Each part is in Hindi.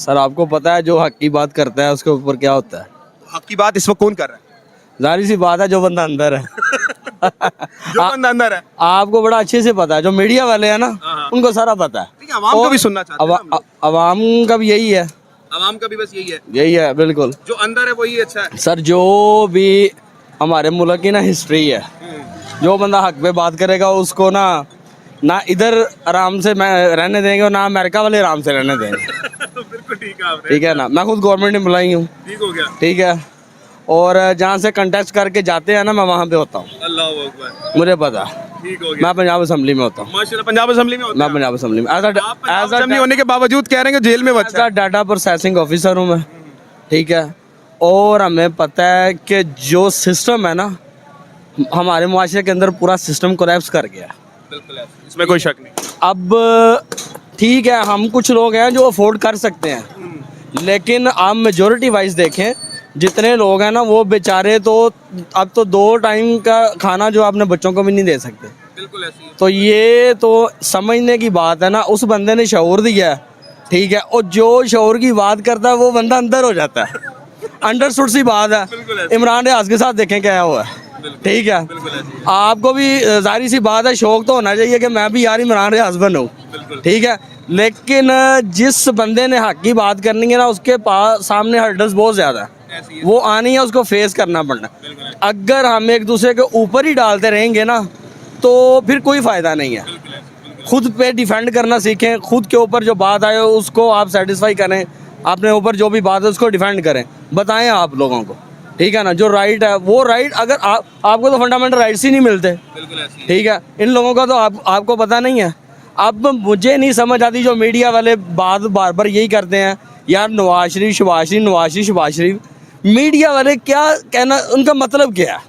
सर आपको पता है जो हक की बात करता है उसके ऊपर क्या होता है? हक की बात इस वक्त कौन कर रहा है? जाहिर सी बात है जो बंदा अंदर है। जो बंदा अंदर है। आपको बड़ा अच्छे से पता है, जो मीडिया वाले हैं ना उनको सारा पता है। ठीक है, अवाम को भी सुनना चाहते हैं ना हम लोग। अवाम का भी यही है, अवाम का भी बस यही यही है बिल्कुल। जो अंदर है वही अच्छा है। सर जो भी हमारे मुल्क की ना हिस्ट्री है, जो बंदा हक पे बात करेगा उसको ना ना इधर आराम से मैं रहने देंगे और ना अमेरिका वाले आराम से रहने देंगे। बिल्कुल ठीक है आपने। ठीक है ना, मैं खुद गवर्नमेंट एम्प्लॉई हूँ। ठीक हो गया। ठीक है, और जहाँ से कंटेस्ट करके जाते हैं ना मैं वहाँ पे होता हूँ, अल्लाह अकबर। मुझे पता है। ठीक हो गया। मैं पंजाब असेंबली में होता हूँ। माशाल्लाह पंजाब असेंबली में होता मैं है। पंजाब असेंबली में आप पंजाब असेंबली एज होने के बावजूद कह रहे हैं कि जेल में बच्चा अ डाटा प्रोसेसिंग ऑफिसर हूँ मैं। ठीक है, और हमें पता है कि जो सिस्टम है ना हमारे मुआशरे के अंदर पूरा सिस्टम कोलैप्स कर गया है। बिल्कुल है, इसमें कोई शक नहीं। अब ठीक है, हम कुछ लोग हैं जो अफोर्ड कर सकते हैं, लेकिन आप मेजोरिटी वाइज देखें जितने लोग हैं ना वो बेचारे तो अब तो 2 टाइम का खाना जो अपने बच्चों को भी नहीं दे सकते। बिल्कुल ऐसी है। तो ये तो समझने की बात है ना, उस बंदे ने शऊर दिया है। ठीक है, और जो शऊर की बात करता है वो बंदा अंदर हो जाता है। अंडरस्टूड सी बात बिल्कुल है। ऐसे। इमरान रियाज के साथ देखें क्या हुआ है। ठीक है, बिल्कुल ऐसी है। आपको भी जाहिर सी बात है शौक तो होना चाहिए कि मैं भी यार इमरान रियाज बनूं। बिल्कुल। ठीक है, लेकिन जिस बंदे ने हक की बात करनी है ना उसके पास सामने हर्डल्स बहुत ज्यादा है, ऐसी है। वो आनी है, उसको फेस करना पड़ना। बिल्कुल ऐसी। अगर हम एक दूसरे के ऊपर ही डालते रहेंगे ना तो फिर कोई फायदा नहीं है। बिल्कुल ऐसी। बिल्कुल। खुद पे डिफेंड करना सीखें, खुद के ऊपर जो बात आए उसको आप सेटिस्फाई करें, अपने ऊपर जो भी बात है उसको डिफेंड करें, बताएं आप लोगों को। ठीक है ना, जो राइट है वो राइट, अगर आपको तो फंडामेंटल राइट्स ही नहीं मिलते। बिल्कुल ऐसी है। ठीक है, इन लोगों का तो आपको पता नहीं है। अब मुझे नहीं समझ आती जो मीडिया वाले बात बार बार यही करते हैं, यार नवाज शरीफ शहबाज शरीफ नवाज शरीफ शहबाज शरीफ। मीडिया वाले क्या कहना, उनका मतलब क्या है?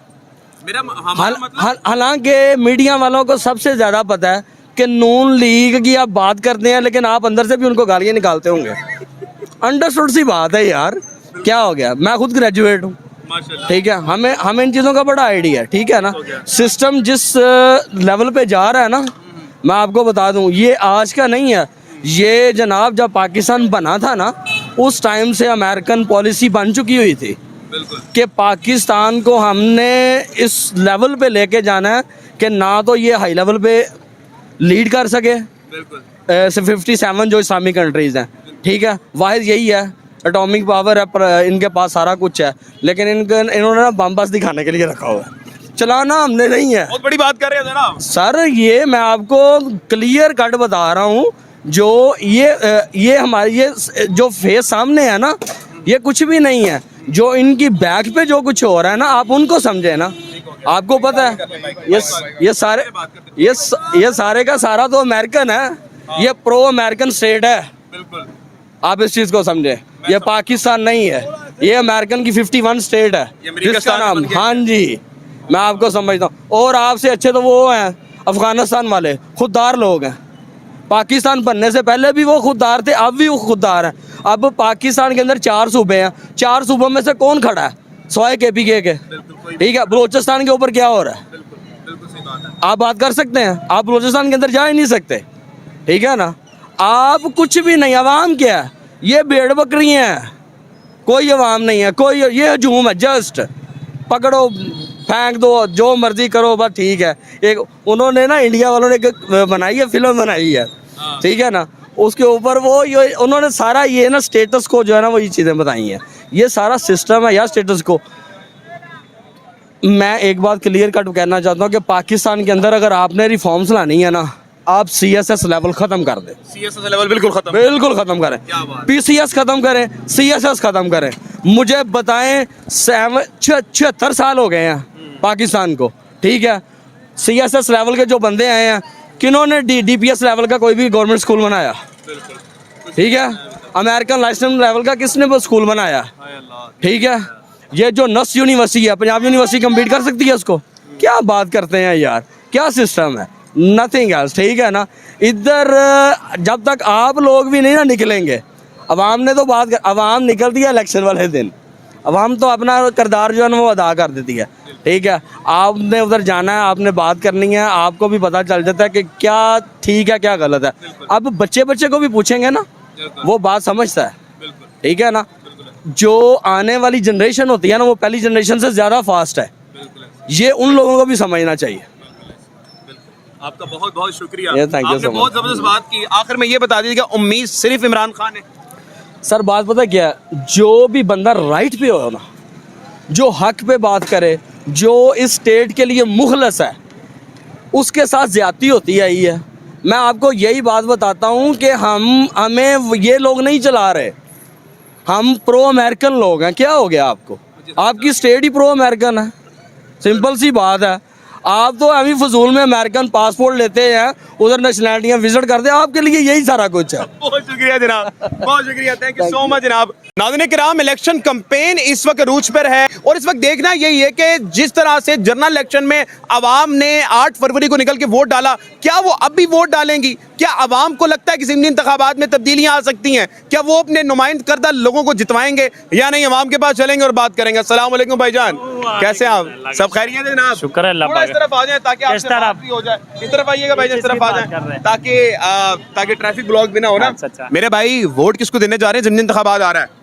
मेरा हमारा मतलब हालांकि मीडिया वालों को सबसे ज़्यादा पता है कि नून लीग की आप बात करते हैं, लेकिन आप अंदर से भी उनको गालियाँ निकालते होंगे। अंडरस्टूड सी बात है यार, क्या हो गया? मैं खुद ग्रेजुएट हूँ। माशाल्लाह। ठीक है, हमें इन चीज़ों का बड़ा आइडिया है। ठीक है ना, सिस्टम जिस लेवल पे जा रहा है ना, मैं आपको बता दूं ये आज का नहीं है। ये जनाब जब पाकिस्तान बना था ना उस टाइम से अमेरिकन पॉलिसी बन चुकी हुई थी बिल्कुल। कि पाकिस्तान को हमने इस लेवल पे लेके जाना है कि ना तो ये हाई लेवल पे लीड कर सके बिल्कुल। 57 जो इस्लामिक कंट्रीज़ हैं। ठीक है, वाहिद यही है, एटॉमिक पावर है, पर इनके पास सारा कुछ है, लेकिन इन्होंने ना बम बस दिखाने के लिए रखा हुआ है, चलाना हमने नहीं है। बहुत बड़ी बात कर रहे हैं जनाब। सर ये मैं आपको क्लियर कट बता रहा हूँ, जो ये हमारी ये जो फेस सामने है ना ये कुछ भी नहीं है। जो इनकी बैक पे जो कुछ हो रहा है ना आप उनको समझे ना। आपको पता है ये सारे का सारा तो अमेरिकन है, ये प्रो अमेरिकन स्टेट है। बिल्कुल। आप इस चीज को समझे, ये पाकिस्तान नहीं है, ये अमेरिकन की 51 स्टेट है ये अमेरिका जिसका स्टार नाम, बन गया। हाँ जी मैं आपको समझता हूँ। और आपसे अच्छे तो वो हैं अफगानिस्तान वाले, खुददार लोग हैं। पाकिस्तान बनने से पहले भी वो खुददार थे, अब भी वो खुददार हैं। अब पाकिस्तान के अंदर 4 सूबे हैं, 4 सूबों में से कौन खड़ा है? सवाए KPK के। ठीक है, बलोचिस्तान के ऊपर क्या हो रहा है? बिल्कुल सही बात है। आप बात कर सकते हैं? आप बलोचिस्तान के अंदर जा ही नहीं सकते। ठीक है ना, आप कुछ भी नहीं, अवाम क्या है? ये भेड़ बकरी हैं, कोई अवाम नहीं है, कोई ये हजूम है, जस्ट पकड़ो फेंक दो जो मर्जी करो बस। ठीक है, एक उन्होंने ना इंडिया वालों ने एक बनाई है, फिल्म बनाई है। ठीक है ना, उसके ऊपर वो ये उन्होंने सारा ये ना स्टेटस को जो है ना वो ये चीज़ें बताई हैं, ये सारा सिस्टम है यार स्टेटस को। मैं एक बात क्लियर कट कहना चाहता हूँ कि पाकिस्तान के अंदर अगर आपने रिफॉर्म्स लानी है ना, आप CSS लेवल ख़त्म कर दें, CSS लेवल बिल्कुल खत्म। बिल्कुल ख़त्म करें, क्या बात। PCS ख़त्म करें, CSS ख़त्म करें। मुझे बताएं 76 साल हो गए हैं पाकिस्तान को। ठीक है, CSS लेवल के जो बंदे आए हैं, किन्होंने DPS लेवल का कोई भी गवर्नमेंट स्कूल बनाया? बिल्कुल। ठीक है, अमेरिकन लाइसेंस लेवल का किसने स्कूल बनाया? ठीक है, ये जो नस यूनिवर्सिटी है, पंजाब यूनिवर्सिटी कम्पीट कर सकती है उसको? क्या बात करते हैं यार, क्या सिस्टम है? Nothing else. ठीक है ना, इधर जब तक आप लोग भी नहीं ना निकलेंगे, अवाम ने तो बात कर, अवाम निकलती है इलेक्शन वाले दिन, अवाम तो अपना किरदार जो है ना वो अदा कर देती है। ठीक है, आपने उधर जाना है, आपने बात करनी है, आपको भी पता चल जाता है कि क्या ठीक है क्या गलत है। अब बच्चे को भी पूछेंगे ना वो बात समझता है। बिल्कुल ठीक है ना। बिल्कुल जो आने वाली जनरेशन होती है ना, वो पहली जनरेशन से ज़्यादा फास्ट है। बिल्कुल ये उन लोगों को भी समझना चाहिए। आपका बहुत बहुत शुक्रिया। Yeah, thank you आपने so much. बहुत जबरदस्त बात की। आखिर में ये बता दीजिएगा, उम्मीद सिर्फ इमरान खान है? सर बात पता क्या है, जो भी बंदा राइट पे हो ना, जो हक पे बात करे, जो इस स्टेट के लिए मुखलस है, उसके साथ ज्यादती होती आई है। मैं आपको यही बात बताता हूँ कि हमें ये लोग नहीं चला रहे, हम प्रो अमेरिकन लोग हैं। क्या हो गया आपको? आपकी स्टेट ही प्रो अमेरिकन है, सिंपल सी बात है। आप तो अभी फजूल में अमेरिकन पासपोर्ट लेते हैं, उधर नेशनलिटियाँ विजिट करते हैं, आपके लिए यही सारा कुछ है। बहुत शुक्रिया जनाब, बहुत शुक्रिया, थैंक यू सो मच जनाब। नाज़रीन किराम, इलेक्शन कैंपेन इस वक्त रूज पर है और इस वक्त देखना यही है कि जिस तरह से जनरल इलेक्शन में आवाम ने 8 फरवरी को निकल के वोट डाला, क्या वो अब भी वोट डालेंगी? क्या आवाम को लगता है कि ज़िमनी इंतखाबात में तब्दीलियां आ सकती हैं? क्या वो अपने नुमाइंद करदा लोगों को जितवाएंगे या नहीं? आवाम के पास चलेंगे और बात करेंगे। अस्सलाम वालेकुम भाईजान, कैसे हैं आप? सब खैरियत है जनाब? शुक्र है अल्लाह थोड़ा इस पाक। तरफ आ जाए ताकि आपसे तरफ? बात भी हो जाए। इस तरफ आइएगा भाईजान, इस तरफ आ जाए ताकि ट्रैफिक ब्लॉक भी ना हो ना। अच्छा। मेरे भाई, वोट किसको देने जा रहे हैं? ज़िमनी इंतखाबात आ रहा है।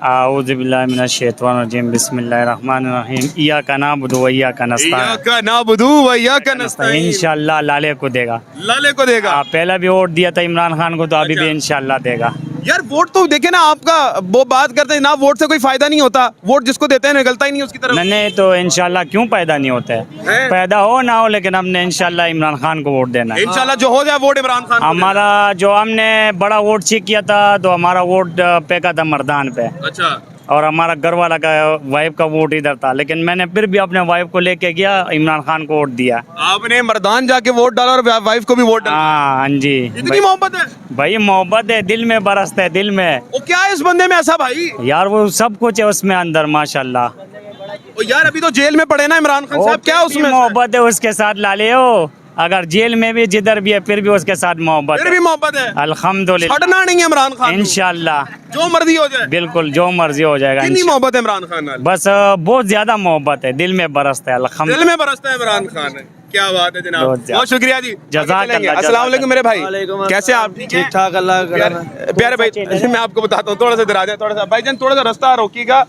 आऊज़ु बिल्लाहि मिनश शैतानिर रजीम, बिस्मिल्लाहिर रहमानिर रहीम, इय्याका नअबुदु व इय्याका नस्तईन। इय्याका नअबुदु व इय्याका नस्तईन। इंशाअल्लाह लाले को देगा। लाले को देगा। पहले भी वोट दिया था इमरान खान को, तो अभी अच्छा। भी इंशाअल्लाह देगा। यार वोट तो देखे ना, आपका वो बात करते हैं ना, वोट से कोई फायदा नहीं होता। वोट जिसको देते हैं निकलता ही नहीं उसकी तरफ। नहीं तो इंशाअल्लाह क्यों पैदा नहीं होता है? हैं? पैदा हो ना हो, लेकिन हमने इंशाअल्लाह इमरान खान को वोट देना है। इंशाल्लाह जो हो जाए वोट इमरान खान को हमारा जो हमने बड़ा वोट चेक किया था, तो हमारा वोट फेंका था मर्दान पे, देना। अच्छा, और हमारा घर वाला का वाइफ का वोट इधर था, लेकिन मैंने फिर भी अपने वाइफ को लेके गया, इमरान खान को वोट दिया। आपने मर्दान जाके वोट डाला और वाइफ को भी वोट डाला। हाँ जी, इतनी मोहब्बत है भाई मोहब्बत है, दिल में बरसता है, दिल में। वो क्या है इस बंदे में ऐसा भाई? यार वो सब कुछ है उसमें अंदर, माशाल्लाह। ओ यार अभी तो जेल में पड़े ना इमरान खान साहब, क्या उसमें मोहब्बत है उसके साथ लाले हो, अगर जेल में भी जिधर भी है फिर भी उसके साथ मोहब्बत फिर है। भी मोहब्बत है। अल्हम्दुलिल्लाह, छड़ना नहीं है इमरान खान को। इंशाल्लाह जो मर्जी हो जाए, बिल्कुल जो मर्जी हो जाएगा। कितनी मोहब्बत है इमरान खान नाल? बस बहुत ज्यादा मोहब्बत है, दिल में बरसता है। दिल अल्हम्दुलिल्लाह, में बरसता है इमरान खान। क्या बात है जनाब, बहुत ज्यादा। बहुत शुक्रिया जी। जज़ाकल्लाह, अस्सलाम वालेकुम मेरे भाई, वालेकुम कैसे आप? ठीक ठाक, अल्लाह का प्यारे भाई, मैं आपको बताता हूँ, थोड़ा सा इधर आ जाए, थोड़ा सा भाईजान, थोड़ा सा रास्ता रोकिएगा।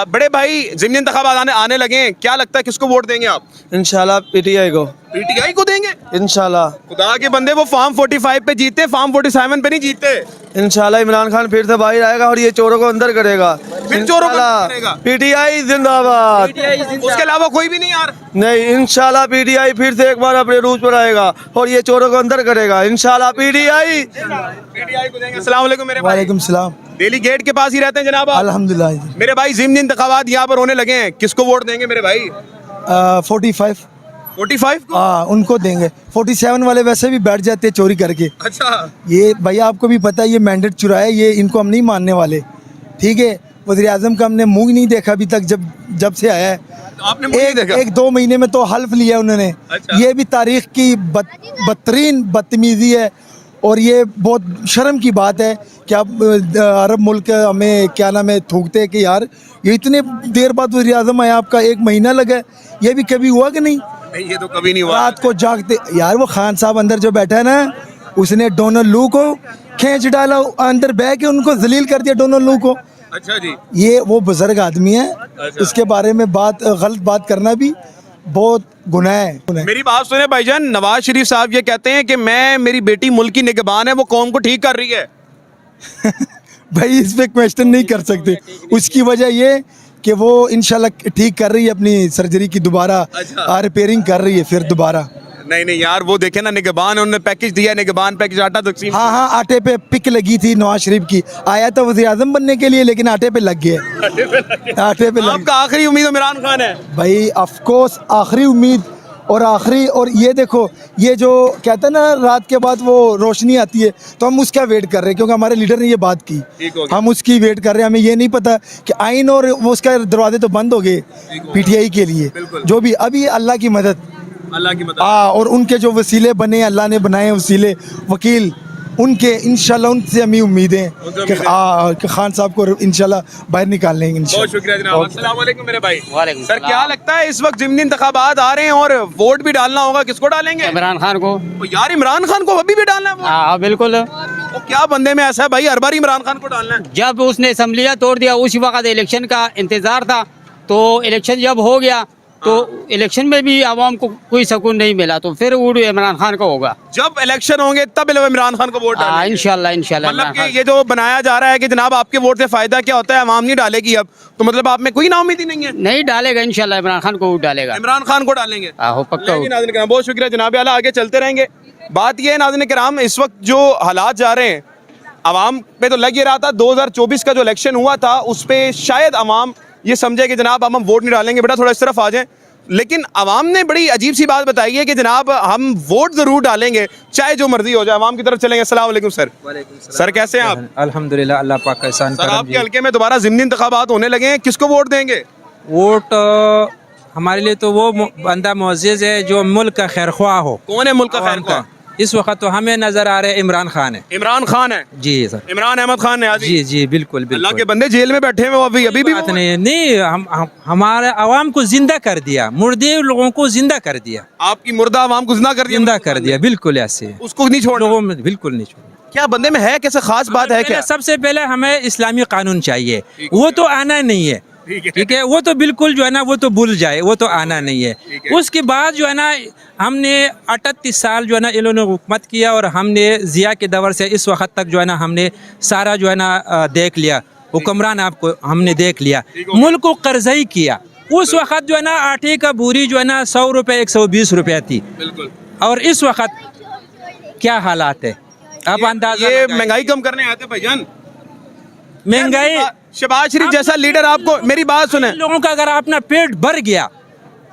बड़े भाई, ज़िमनी इंतखाबात आने लगे हैं, क्या लगता है किसको वोट देंगे आप? इंशाल्लाह पीटीआई को, पीटीआई को देंगे? इंशाल्लाह खुदा के बंदे, वो फॉर्म 45 पे जीते, फॉर्म 47 पे नहीं जीते। इंशाल्लाह इमरान खान फिर से बाहर आएगा और ये चोरों को अंदर करेगा। फिर चोरों को अंदर करेगा। पीटीआई जिंदाबाद। उसके अलावा कोई भी नहीं यार। नहीं, इंशाल्लाह पीटीआई फिर से एक बार अपने रूज पर आएगा और ये चोरों को अंदर करेगा। इंशाल्लाह पीटीआई पीटीआई को देंगे। अस्सलाम वालेकुम मेरे भाई, वालेकुम सलाम। दिल्ली गेट के पास ही रहते हैं जनाब आप? अल्हम्दुलिल्लाह। मेरे भाई, ज़िमनी इंतखाबात यहाँ पर होने लगे हैं, किसको वोट देंगे मेरे भाई? 45 45 को? हाँ उनको देंगे। 47 वाले वैसे भी बैठ जाते हैं चोरी करके। अच्छा, ये भैया आपको भी पता है, ये मैंडेट चुराया, ये इनको हम नहीं मानने वाले। ठीक है, वज़ीर आज़म का हमने मुंह ही नहीं देखा अभी तक, जब से आया है। आपने मुझे देखा? एक 2 महीने में तो हल्फ लिया उन्होंने। अच्छा। ये भी तारीख की बदतरीन बदतमीजी है और ये बहुत शर्म की बात है कि आप अरब मुल्क हमें क्या नाम है थूकते हैं कि यार ये इतने देर बाद वज़ीर आज़म आया, आपका 1 महीना लगा है। ये भी कभी हुआ कि नहीं? नहीं, ये तो कभी नहीं हुआ। रात को जागते यार, वो खान साहब अंदर जो बैठा है ना, उसने डोनाल्ड लू को खींच डाला, अंदर बह के उनको जलील कर दिया डोनाल्ड लू को। अच्छा जी, ये वो बुजुर्ग आदमी है, अच्छा। उसके बारे में गलत बात करना भी बहुत गुनाह है। मेरी बात सुने भाईजान, नवाज शरीफ साहब ये कहते हैं कि मेरी बेटी मुल्क की निगहबान है, वो कौम को ठीक कर रही है। भाई इस पे क्वेश्चन नहीं कर सकते। उसकी वजह ये कि वो इंशाल्लाह ठीक कर रही है अपनी सर्जरी की, दोबारा अच्छा। रिपेयरिंग कर रही है फिर दोबारा। नहीं नहीं यार, वो देखे ना, निगहबान उन्होंने पैकेज दिया, निगहबान पैकेज, आटा तकसीम। हाँ हाँ, आटे पे पिक लगी थी नवाज शरीफ की। आया था वज़ीर आज़म बनने के लिए, लेकिन आटे पे लग गया। आटे पे लग आपका आखिरी उम्मीद इमरान खान है? भाई ऑफ कोर्स आखिरी उम्मीद और आखिरी। और ये देखो, ये जो कहते हैं ना रात के बाद वो रोशनी आती है, तो हम उसका वेट कर रहे हैं, क्योंकि हमारे लीडर ने ये बात की। ठीक हो गया। हम उसकी वेट कर रहे हैं। हमें ये नहीं पता कि आइन और वो उसका दरवाजे तो बंद हो गए पीटीआई के लिए। बिल्कुल। जो भी अभी अल्लाह की मदद, अल्लाह की मदद। और उनके जो वसीले बने, अल्लाह ने बनाए वसीले, वकील, उनके इंशाल्लाह उनसे हमें उम्मीदें कि खान साहब को इंशाल्लाह बाहर निकाल लेंगे बहुत इंशाल्लाह। शुक्रिया जनाब। अस्सलाम वालेकुम मेरे भाई। वालेकुम सर, क्या लगता है इस वक्त ज़िमनी इंतखाबात आ रहे हैं और वोट भी डालना होगा, किसको डालेंगे? इमरान खान को। तो यार इमरान खान को अभी भी डालना है वोट? हाँ बिल्कुल। वो क्या बंदे में ऐसा है भाई, हर बार इमरान खान को डालना है? जब उसने असम्बलियाँ तोड़ दिया उस वक्त इलेक्शन का इंतजार था, तो इलेक्शन जब हो गया तो इलेक्शन में भी आवाम को कोई सुकून नहीं मिला, तो फिर वोट इमरान खान का होगा। जब इलेक्शन होंगे तब इमरान खान को वोट डालेंगे? इंशाल्लाह इंशाल्लाह। मतलब कि ये जो बनाया जा रहा है कि जनाब आपके वोट से फायदा क्या होता है, आवाम नहीं डालेगी अब, तो मतलब आप में कोई नाउमीदी नहीं है? नहीं डालेगा इंशाल्लाह, इमरान खान को वोट डालेगा। इमरान खान को डालेंगे? आहो पक्का लेकिन नाज़रीन किराम, बहुत शुक्रिया जनाब आला, आगे चलते रहेंगे। बात ये है नाज़रीन किराम, इस वक्त जो हालात जा रहे हैं आवाम पे, तो लग ये रहा था 2024 का जो इलेक्शन हुआ था उस पर शायद आवाम ये समझे कि जनाब हम वोट नहीं डालेंगे, बेटा थोड़ा इस तरफ आ जाएं। लेकिन आवाम ने बड़ी अजीब सी बात बताई है कि जनाब हम वोट जरूर डालेंगे चाहे जो मर्जी हो जाए। आवाम की तरफ चलेंगे। अस्सलाम वालेकुम सर। सर कैसे हैं आप? अल्हम्दुलिल्लाह, अल्लाह पाक का एहसान सर करम आपके जी। हल्के में दोबारा ज़िमनी इंतखाबात होने लगे हैं, किसको वोट देंगे? वोट हमारे लिए तो वो बंदा मुअज़्ज़िज़ है जो मुल्क का खैरख्वाह हो। कौन है मुल्क का खैर ख्वाह? इस वक्त तो हमें नजर आ रहे इमरान खान है। इमरान खान है? जी सर। इमरान अहमद खान है? जी जी बिल्कुल अल्लाह बिल्कुल। के बंदे जेल में बैठे हुए अभी अभी भी बात वो हैं। नहीं नहीं हमारे आवाम को जिंदा कर दिया, मुर्दे लोगों को जिंदा कर दिया, आपकी मुर्दा आवाम को जिंदा कर दिया? जिंदा कर दिया बिल्कुल ऐसे। उसको नहीं छोड़ लोगों में बिल्कुल नहीं छोड़ा। क्या बंदे में है, कैसे खास बात है क्या? सबसे पहले हमें इस्लामी कानून चाहिए, वो तो आना नहीं है। ठीक है, वो तो बिल्कुल जो है ना वो तो भूल जाए, वो तो आना नहीं है। उसके बाद जो है ना हमने 38 साल जो है ना इन्होंने हुकूमत किया और हमने जिया के दौर से इस वक्त तक जो है ना हमने सारा जो है ना देख लिया, हुक्मरान आपको हमने देख लिया, मुल्क को कर्ज़ई किया। उस वक्त जो है ना आटे का बोरी जो है ना 100 रुपये 120 रुपये थी, और इस वक्त क्या हालात है अब अंदाजा ये लगाइए। महंगाई कम करने आते भाईजान। महंगाई, शहबाज शरीफ जैसा लीडर, आपको मेरी बात सुने, इन लोगों का अगर अपना पेट भर गया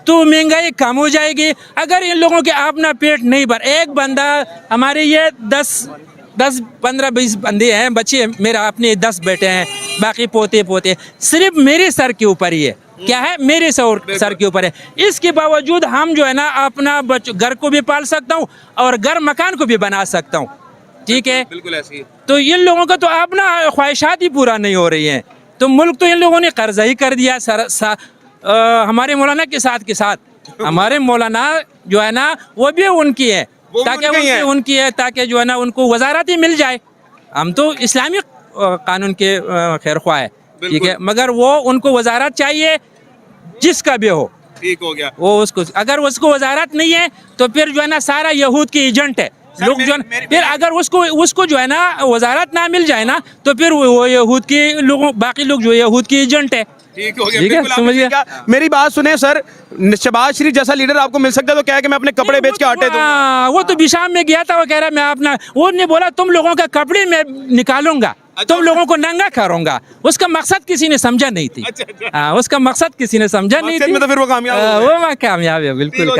तो महंगाई कम हो जाएगी। अगर इन लोगों के अपना पेट नहीं भर, एक बंदा हमारे ये 10 15 20 बंदे हैं, बच्चे मेरा अपने 10 बेटे हैं, बाकी पोते पोते, सिर्फ मेरे सर के ऊपर ही है। क्या है? मेरे सर के ऊपर है। इसके बावजूद हम जो है ना अपना घर को भी पाल सकता हूँ और घर मकान को भी बना सकता हूँ। ठीक है, बिल्कुल ऐसी है। तो इन लोगों का तो अपना ख्वाहिशात ही पूरा नहीं हो रही हैं, तो मुल्क तो इन लोगों ने कर्जा ही कर दिया। हमारे मौलाना के साथ हमारे मौलाना जो है ना वो भी उनकी है, ताकि उनकी है ताकि जो है ना उनको वजारत ही मिल जाए। हम तो इस्लामी कानून के खैर ख्वाह है, ठीक है, मगर वो उनको वजारत चाहिए जिसका भी हो। ठीक हो गया वो उसको, अगर उसको वजारत नहीं है तो फिर जो है ना सारा यहूद की एजेंट है लोग जो फिर अगर उसको जो है ना वजारत ना मिल जाए ना तो फिर वो यहूद के लोगों, बाकी लोग जो यहूद के एजेंट है। ठीक हो गया, ठीक है, बिल्कुल आपने समझिए। ठीक कहा। मेरी बात सुने सर, शहबाज शरीफ जैसा लीडर आपको मिल सकता है तो क्या है कि मैं अपने कपड़े बेच के आटे दूंगा? हाँ, वो तो बिशाम में गया था, वो कह रहा मैं अपना, वो ने बोला तुम लोगों का कपड़े में निकालूंगा, तुम लोगों को नंगा करूंगा। उसका मकसद किसी ने समझा नहीं थी। अच्छा। हाँ, उसका मकसद किसी ने समझा नहीं मकसद थी। में तो फिर वो कामयाब हो गया। वो कामयाब है, बिल्कुल।